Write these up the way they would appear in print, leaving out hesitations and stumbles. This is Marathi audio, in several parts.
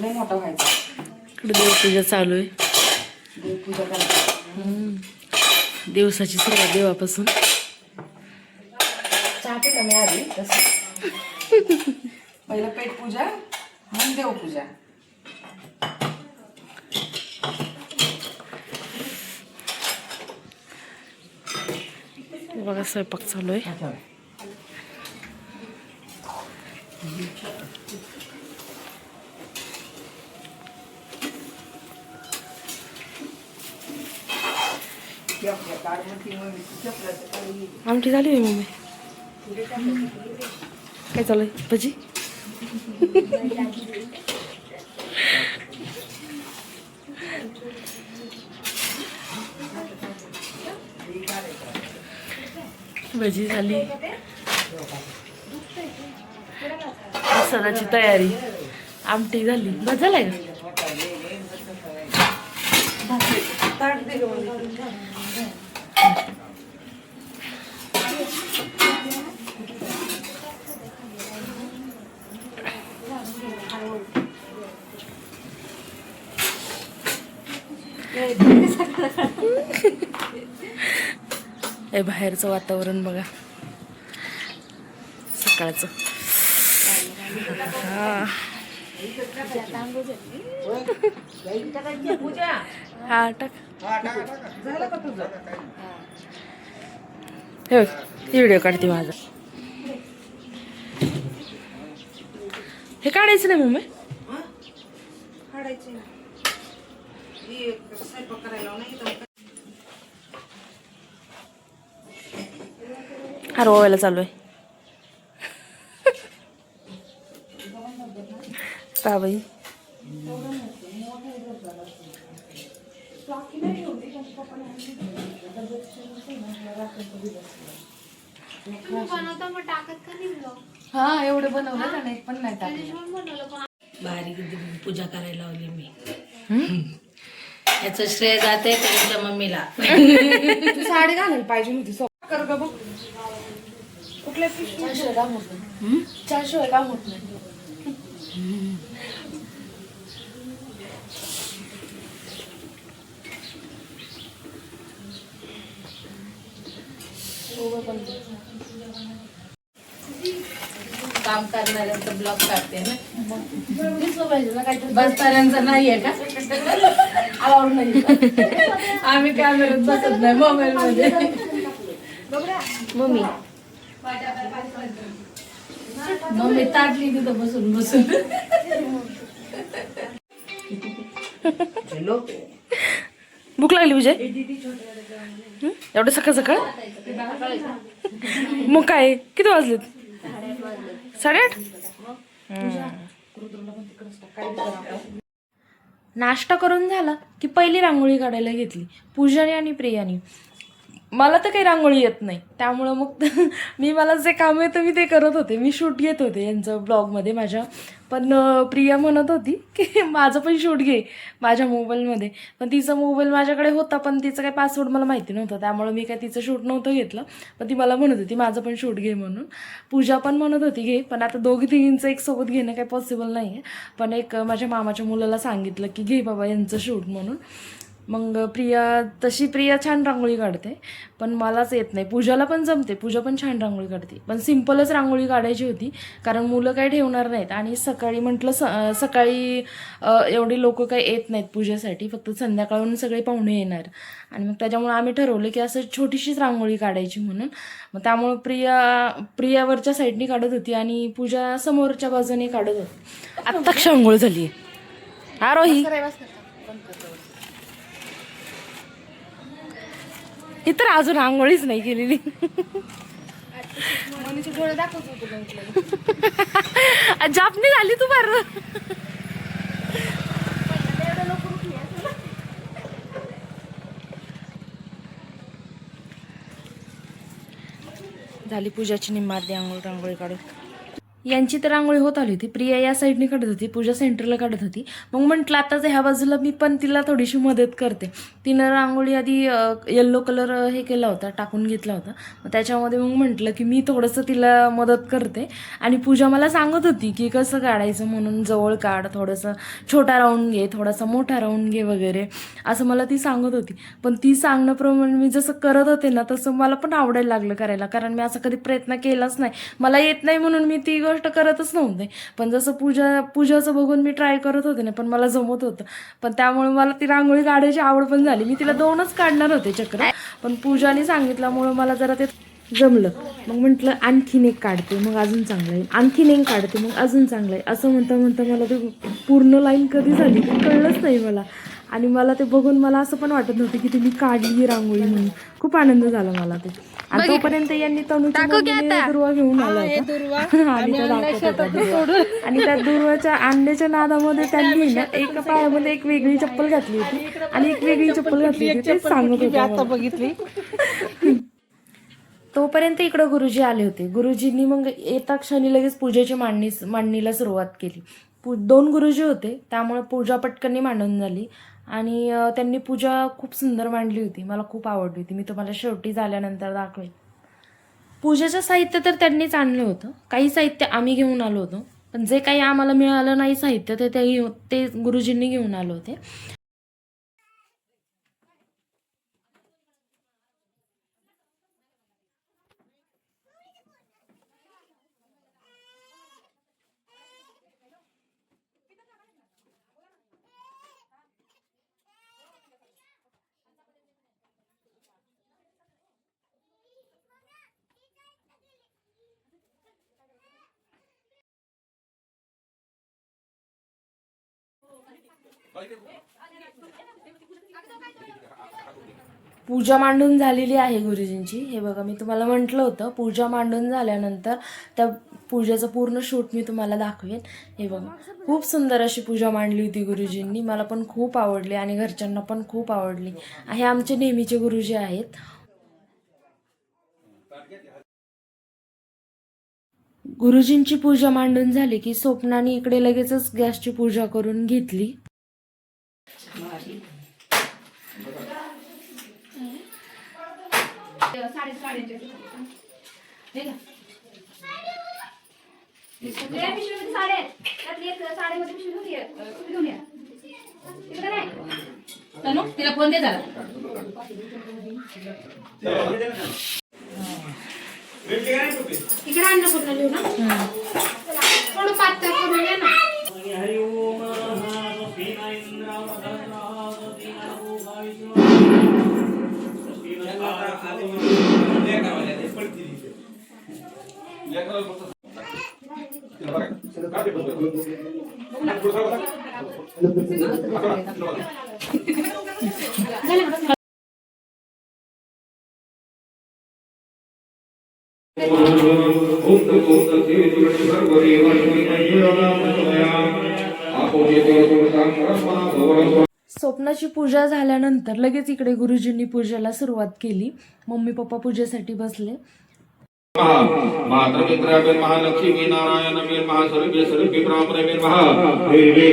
लय मोठा व्हायचा. इकडे देवपूजा चालू आहे. देवपूजा करायची. दिवसाची सुरुवात देवापासून. चहा पिता मी आधी तसं. पहिलं पेटपूजा मग देवपूजा. बघा स्वयंपाक चालू आहे. आमटी झाली आहे मम्मी. काय चालू आहे? भजी. भजी झाली. सणाची तयारी. आमटी झाली. भात झालाय का? हे बाहेरचं वातावरण बघा सकाळचं. हा टाक. हे व्हिडिओ काढते माझा. हे काढायचं नाही मम्मी. हा रोवायला चालू आहे. का बाई हा एवढे बनवलं का नाही पण नाही टाकलं. भारी पूजा करायला लावली मी. याचं श्रेय जाते त्यांच्या मम्मीला. तू साडी घालायला पाहिजे होती. कर ग बघ. कुठल्या पिशवीशिवाय काम होत नाही. चहाशिवाय काम होत नाही. काम करणाऱ्यांचा ब्लॉग काढते ना. पाहिजे ना काहीतरी. बसणाऱ्यांचा नाहीये का? आवड नाही. आम्ही कॅमेऱ्यात बसत नाही मोबाईल मध्ये. मम्मी मम्मी ताटली तिथं बसून बसून. भूक लागली विजय. एवढं सकाळ सकाळ. मग काय किती वाजलेत? 8:30. नाश्ता करून झाला की पहिली रांगोळी काढायला घेतली पूजाने आणि प्रियाने. मला तर काही रांगोळी येत नाही त्यामुळं मग मला जे काम येतं मी ते करत होते. मी शूट घेत होते यांचं ब्लॉगमध्ये माझ्या. पण प्रिया म्हणत होती की माझं पण शूट घे माझ्या मोबाईलमध्ये. पण तिचा मोबाईल माझ्याकडे होता पण तिचं काही पासवर्ड मला माहिती नव्हतं त्यामुळं मी काय तिचं शूट नव्हतं घेतलं. पण ती मला म्हणत होती माझं पण शूट घे म्हणून. पूजा पण म्हणत होती घे पण आता दोघी तिघींचं एक सोबत घेणं काही पॉसिबल नाही आहे. पण एक माझ्या मामाच्या मुलाला सांगितलं की घे बाबा यांचं शूट म्हणून. मग प्रिया छान रांगोळी काढते पण मलाच येत नाही. पूजाला पण जमते. पूजा पण छान रांगोळी काढते पण सिम्पलच रांगोळी काढायची होती कारण मुलं काही ठेवणार नाहीत. आणि सकाळी म्हटलं सकाळी एवढे लोक काही येत नाहीत पूजेसाठी. फक्त संध्याकाळून सगळे पाहुणे येणार. आणि मग त्याच्यामुळे आम्ही ठरवलं की असं छोटीशीच रांगोळी काढायची म्हणून. मग त्यामुळं प्रियावरच्या साईडनी काढत होती आणि पूजा समोरच्या बाजूने काढत होती. आत्ता रांगोळी झाली आहे. आरोही इतर अजून आंघोळीच नाही केलेली. जापनी झाली तू बार. झाली पूजाची निम्मार्धी आंघोळ रांगोळी काढून. यांची तर रांगोळी होत आली होती. प्रिया या साईडने काढत होती, पूजा सेंटरला काढत होती. मग म्हटलं आताच ह्या बाजूला मी पण तिला थोडीशी मदत करते. तिनं रांगोळी आधी येल्लो कलर हे केला होता, टाकून घेतला होता. मग त्याच्यामध्ये मग म्हटलं की मी थोडंसं तिला मदत करते. आणि पूजा मला सांगत होती की कसं काढायचं म्हणून, जवळ काढ, थोडंसं छोटा राऊंड घे, थोडासा मोठा राऊंड घे वगैरे असं मला ती सांगत होती. पण ती सांगण्याप्रमाणे मी जसं करत होते ना तसं मला पण आवडायला लागलं करायला, कारण मी असं कधी प्रयत्न केलाच नाही. मला येत नाही म्हणून मी ती गोष्ट करतच नव्हते. पण जसं पूजाचं बघून मी ट्राय करत होते ना, पण मला जमत होतं. पण त्यामुळे मला ती रांगोळी काढायची आवड पण झाली. मी तिला 2च काढणार होते चक्र, पण पूजाने सांगितल्यामुळं मला जरा ते जमलं. मग म्हटलं आणखीन एक काढते, मग अजून चांगलं आहे, आणखीन एक काढते, मग अजून चांगलं आहे. असं म्हणता म्हणता मला ते पूर्ण लाईन कधी झाली ते कळलंच नाही मला. आणि मला ते बघून मला असं पण वाटत नव्हतं की ती मी काढली रांगोळी म्हणून. खूप आनंद झाला मला ते. आणि तोपर्यंत यांनी तणूच्या मम्मीने दुर्वा घेऊन आला होता आणि त्या दाखवत होता दुर्वा. आणि त्या दुर्वाच्या आणण्याच्या नादामध्ये त्यांनी ना एका पायामध्ये एक वेगळी चप्पल घातली होती आणि एक वेगळी चप्पल घातली होती, तेच सांगत होते आता बघितली. तोपर्यंत इकडं गुरुजी आले होते. गुरुजींनी मग येता क्षणी लगेच पूजेची मांडणीला सुरुवात केली. 2 गुरुजी होते, त्यामुळे पूजा पटकन मांडून झाली. आणि त्यांनी पूजा खूप सुंदर मांडली होती, मला खूप आवडली होती. मी तुम्हाला शेवटी झाल्यानंतर दाखवेन. पूजेचं साहित्य तर त्यांनीच आणलं होतं, काही साहित्य आम्ही घेऊन आलो होतो. पण जे काही आम्हाला मिळालं नाही साहित्य ते गुरुजींनी घेऊन आले होते. पूजा मांडून झालेली आहे गुरुजींची. हे बघा, मी तुम्हाला म्हटलं होतं पूजा मांडून झाल्यानंतर त्या पूजेचं पूर्ण शूट मी तुम्हाला दाखवेन. हे बघा, खूप सुंदर अशी पूजा मांडली होती गुरुजींनी. मला पण खूप आवडली आणि घरच्यांना पण खूप आवडली. हे आमचे नेहमीचे गुरुजी आहेत. गुरुजींची पूजा मांडून झाली की स्वप्नाने इकडे लगेचच गॅसची पूजा करून घेतली. तिला फोन दे जरा. इकडे अन्नपूर्णा लिहू ना, थोडं पातळ करून ये ना. स्वप्नाची पूजा झाल्यानंतर लगेच इकडे गुरुजींनी पूजेला सुरुवात केली. मम्मी पप्पा पूजेसाठी बसले. मातृमित्राय महालक्ष्मी नारायण महासर्वे सर्वे ब्राह्मणे हे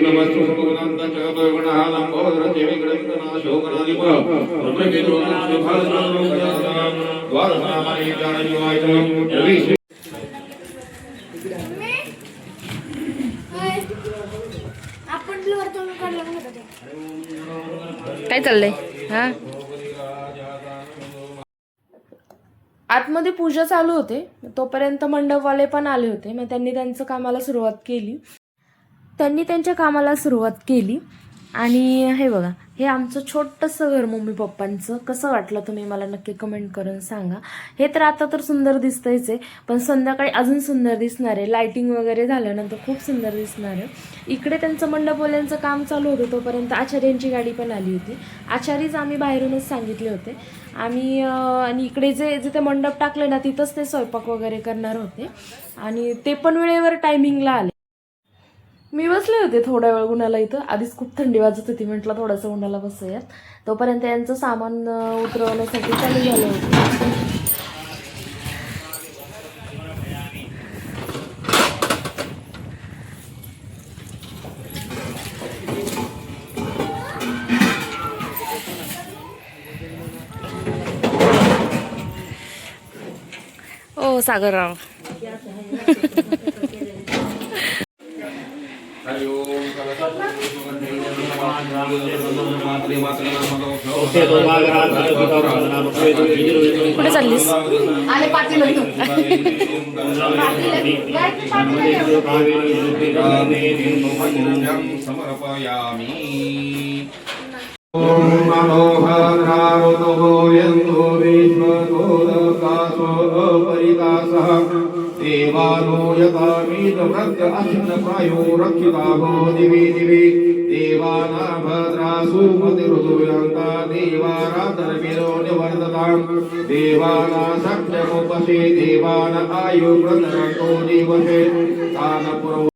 नमस्तु भगवन्तं जगद्गुणः लंबोदर देवीग्रंथना शोकनादिप ब्रह्मकेतु शुभासनं द्वारसनामणि ज्ञानयुवायतं. काय चाललंय? हा, आतमध्ये पूजा चालू होते, तोपर्यंत मंडपवाले पण आले होते. मग त्यांनी त्यांच्या कामाला सुरुवात केली. आणि हे बघा, हे आमचं छोटंसं घर मम्मी पप्पांचं. कसं वाटलं तुम्ही मला नक्की कमेंट करून सांगा. हे तर आता तर सुंदर दिसतंयच आहे, पण संध्याकाळी अजून सुंदर दिसणार आहे. लाईटिंग वगैरे झाल्यानंतर खूप सुंदर दिसणार आहे. इकडे त्यांचं मंडपवाल्यांचं काम चालू होतं, तोपर्यंत आचार्यांची गाडी पण आली होती. आचारीच आम्ही बाहेरूनच सांगितले होते. आणि इकडे जे मंडप टाकले ना, तिथंच ते स्वयंपाक वगैरे करणार होते. आणि ते पण वेळेवर टायमिंगला आले. मी बसले होते थोड्या वेळ उन्हाला इथं. आधीच खूप थंडी वाजत होती, म्हटलं थोडंसं उन्हाला बसूयात. तोपर्यंत यांचं सामान उतरवण्यासाठी चालू झालं होतं. हो सागरराव. हरि ओम कुठे चाललीस? आले पाटील समर्पयामि. ओम नमो भद्रारुतो यन्तो विश्वतोदकासो अपरितासः देवानो यतामीतव्रत अचिन्नप्रायो रक्षिताभो दिवि दिवि देवाना भद्रासु मतिरुदुयन्ता देवारातर्विरो निवर्तताम् देवाना सत्यमुपसे देवान आयुर्वृतरतो जीवसे तानपुरो.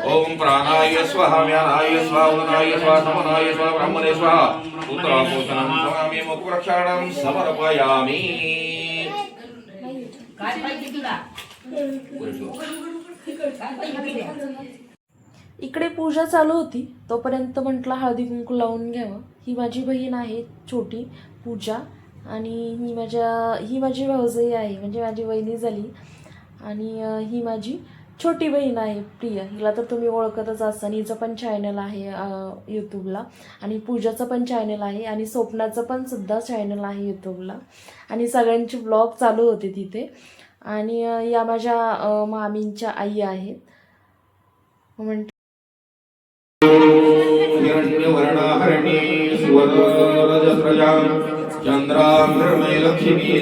ओम प्राणाय स्वाहा व्यानाय स्वाहा उदनाय स्वाहा समनाय स्वाहा ब्रह्मणे स्वाहा उत्तरापोषणं स्वामी मुखरक्षाणं समर्पयामि. इकडे पूजा चालू होती तोपर्यंत म्हटलं हळदी कुंकू लावून घ्यावं. ही माझी बहीण आहे छोटी पूजा आणि ही माझी भाऊजाई आहे म्हणजे माझी वहिनी झाली. आणि ही माझी छोटी बहीण आहे प्रिया. हिला तर तुम्ही ओळखतच असाल. हिचं पण चॅनल आहे यूट्यूबला आणि पूजाचं पण चॅनल आहे आणि स्वप्नाचं पण सुद्धा चॅनल आहे यूट्यूबला. आणि सगळ्यांचे ब्लॉग चालू होते तिथे. आणि या माझ्या मामींच्या आई आहेत. म्हणते लक्ष्मी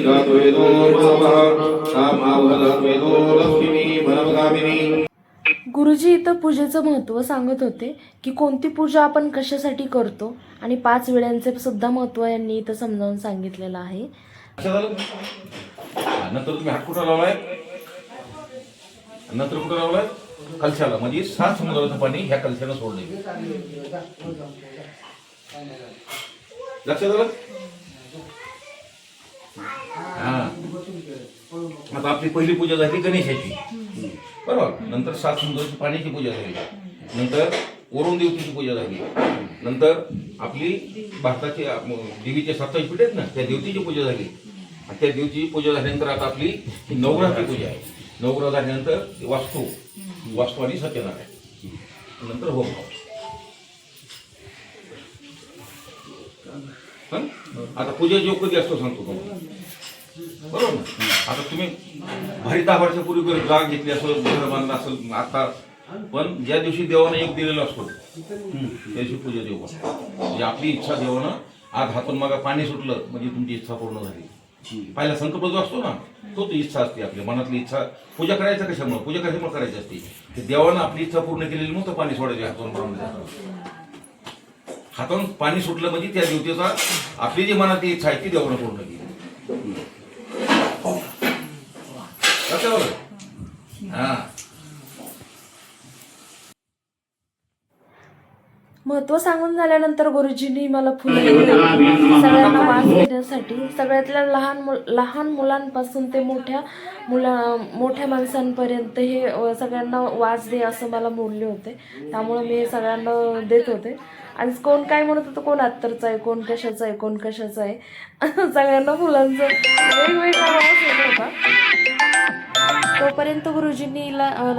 गुरुजी इथं पूजेचं महत्त्व सांगत होते की कोणती पूजा आपण कशासाठी करतो आणि 5 वेळांचे सुद्धा महत्त्व यांनी इथं समजावून सांगितलेलं आहे. नंतर तुम्ही हात कुठं लावलाय नंतर कुठं लावलाय कलशाला म्हणजे 7 समुद्राचं पाणी ह्या कलशानं सोडलंय. लक्षात आलं. आता आपली पहिली पूजा झाली गणेशाची बरोबर. नंतर 7 समुद्राची पाण्याची पूजा झाली. नंतर वरुण देवतेची पूजा झाली. नंतर आपली भारताची देवीचे 27 पीठ आहेत ना त्या देवतेची पूजा झाली. आणि त्या देवतेची पूजा झाल्यानंतर आता आपली नवग्रहाची पूजा आहे. नवग्रह झाल्यानंतर वास्तू आणि सत्यनारायण नंतर होम. आता पूजा जो कधी असतो सांगतो तुम्हाला बरोबर ना. आता तुम्ही भारी 10 वर्षापूर्वी जाग घेतली असेल घर बांधलं असेल आता पण ज्या दिवशी देवानं एक दिलेला असतो त्या दिवशी पूजा देव म्हणजे आपली इच्छा देवानं आज हातून मागा पाणी सुटलं म्हणजे तुमची इच्छा पूर्ण झाली. पहिला संकल्प जो असतो ना तोच इच्छा असते आपल्या मनातली इच्छा. पूजा करायचं कशामुळे पूजा कशामुळे करायची असते की देवानं आपली इच्छा पूर्ण केलेली मग पाणी सोडायचे हातून हातून पाणी सुटलं म्हणजे त्या देवतेचा आपली जी मनातली इच्छा आहे ती देवानं पूर्ण केली. महत्त्व सांगून झाल्यानंतर गुरुजींनी मला फुलं सगळ्यांना वास देण्यासाठी सगळ्यातल्या लहान मुलांपासून ते मोठ्या माणसांपर्यंत हे सगळ्यांना वास दे असं मला बोलले होते. त्यामुळे मी सगळ्यांना देत होते. आणि कोण काय म्हणत होतं कोण अत्तरचं आहे कोण कशाचं आहे कोण कशाचं आहे सगळ्यांना फुलांचं वेगवेगळा वास येत होता. तोपर्यंत गुरुजींनी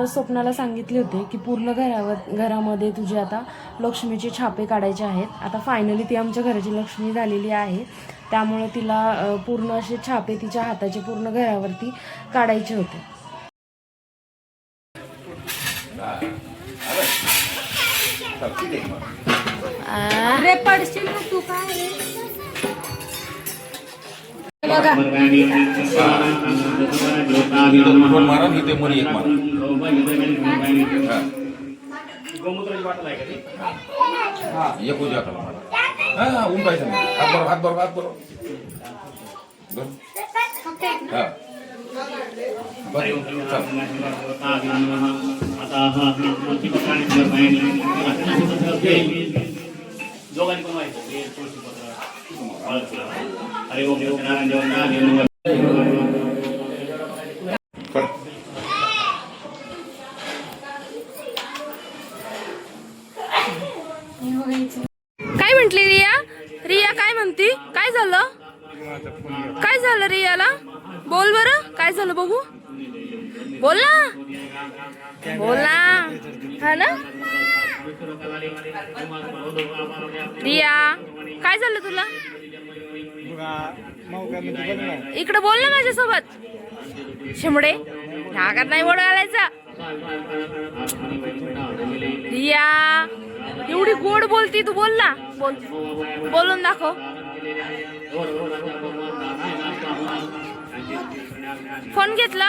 स्वप्नाला सांगितले होते की पूर्ण घरामध्ये तुझे आता लक्ष्मीचे छापे काढायचे आहेत. आता फायनली ती आमच्या घराची लक्ष्मी झालेली आहे. त्यामुळे तिला पूर्ण असे छापे तिच्या हाताचे पूर्ण घरावरती काढायचे होते. अरे पडशील तू काय बघा मारा इथे मरी एक मारा एक पूजा करा मला. हात बरोबर बरं हा बरं दोघांनी पण व्हायचं अरे ओम नारायण काय म्हंटली रिया? रिया काय म्हणती? काय झालं? काय झालं रियाला? बोल बरं, काय झालं बघू? बोल ना, बोल ना. हा ना रिया, काय झालं तुला? इकडे बोल ना माझ्यासोबत. शिमडे नाकात नाही बोट घालायचा. रिया एवढी गोड बोलती तू, बोल ना, बोल, बोलून दाखव. फोन घेतला?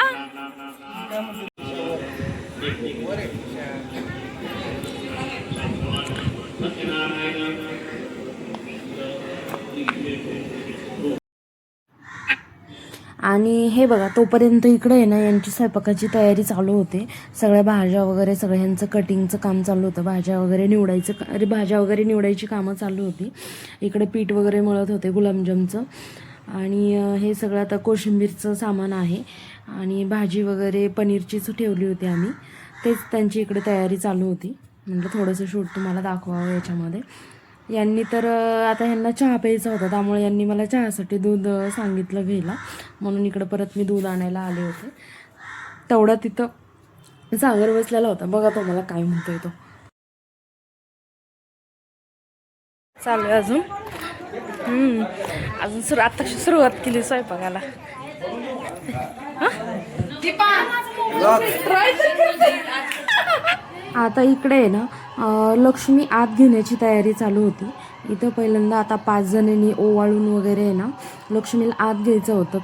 आणि हे बघा, तोपर्यंत इकडे आहे ना यांची स्वयंपाकाची तयारी चालू होते. सगळ्या भाज्या वगैरे सगळं ह्यांचं कटिंगचं काम चालू होतं. भाज्या वगैरे निवडायची कामं चालू होती. इकडे पीठ वगैरे मळत होते गुलाबजामचं. आणि हे सगळं आता कोशिंबीरचं सामान आहे. आणि भाजी वगैरे पनीरचीच ठेवली होती आम्ही. तेच त्यांची इकडे तयारी चालू होती. म्हटलं थोडंसं शूट तुम्हाला दाखवावं याच्यामध्ये. यांनी तर आता ह्यांना चहा प्यायचा होता, त्यामुळे यांनी मला चहासाठी दूध सांगितलं घ्यायला. म्हणून इकडं परत मी दूध आणायला आले होते. तेवढा तिथं सागर बसलेला होता. बघा तो मला काय म्हणतोय तो. चालू आहे अजून. अजून आता सुरुवात केली स्वयंपाकाला. आता इकडे आहे ना लक्ष्मी आत घेण्याची तयारी चालू होती. इथं पहिल्यांदा आता 5 जणांनी ओवाळून वगैरे आहे ना लक्ष्मीला आत घ्यायचं होतं.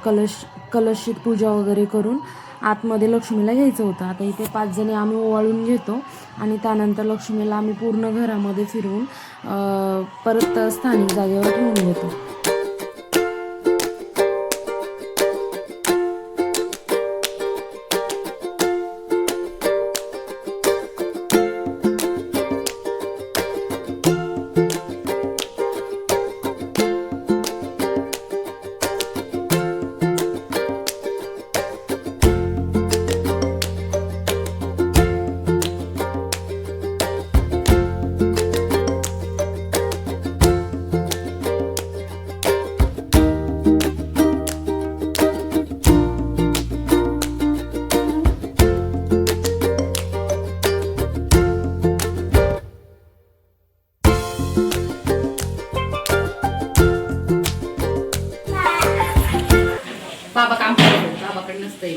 कलशीत पूजा वगैरे करून आतमध्ये लक्ष्मीला घ्यायचं होतं. आता इथे 5 जणी आम्ही ओवाळून घेतो आणि त्यानंतर लक्ष्मीला आम्ही पूर्ण घरामध्ये फिरवून परत स्थानिक जागेवर ठेवून घेतो. बाबा काम करत बाबाकडे नसतंय.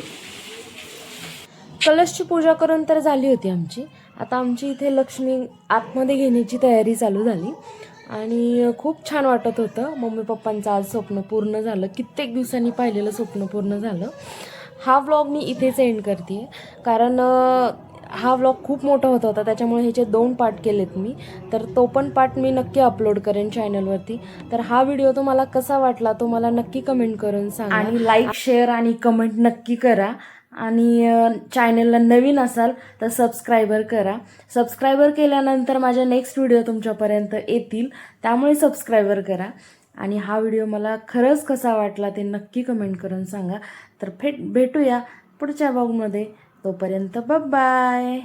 कलशची पूजा करून तर झाली होती आमची. आता आमची इथे लक्ष्मी आतमध्ये घेण्याची तयारी चालू झाली. आणि खूप छान वाटत होतं. मम्मी पप्पांचं आज स्वप्न पूर्ण झालं. कित्येक दिवसांनी पाहिलेलं स्वप्न पूर्ण झालं. हा व्लॉग मी इथेच एंड करते आहे, कारण हा व्लॉग खूप मोठा होत होता. त्याच्यामुळे ह्याचे 2 पार्ट केलेत मी. तर तो पण पार्ट मी नक्की अपलोड करेन चॅनलवरती. तर हा व्हिडिओ तुम्हाला कसा वाटला तो मला नक्की कमेंट करून सांगा. आणि लाईक, शेअर आणि कमेंट नक्की करा. आणि चॅनलला नवीन असाल तर सबस्क्रायबर करा. सबस्क्रायबर केल्यानंतर माझ्या नेक्स्ट व्हिडिओ तुमच्यापर्यंत येतील, त्यामुळे सबस्क्रायबर करा. आणि हा व्हिडिओ मला खरंच कसा वाटला ते नक्की कमेंट करून सांगा. तर भेटूया पुढच्या व्लॉगमध्ये. तोपर्यंत बाय.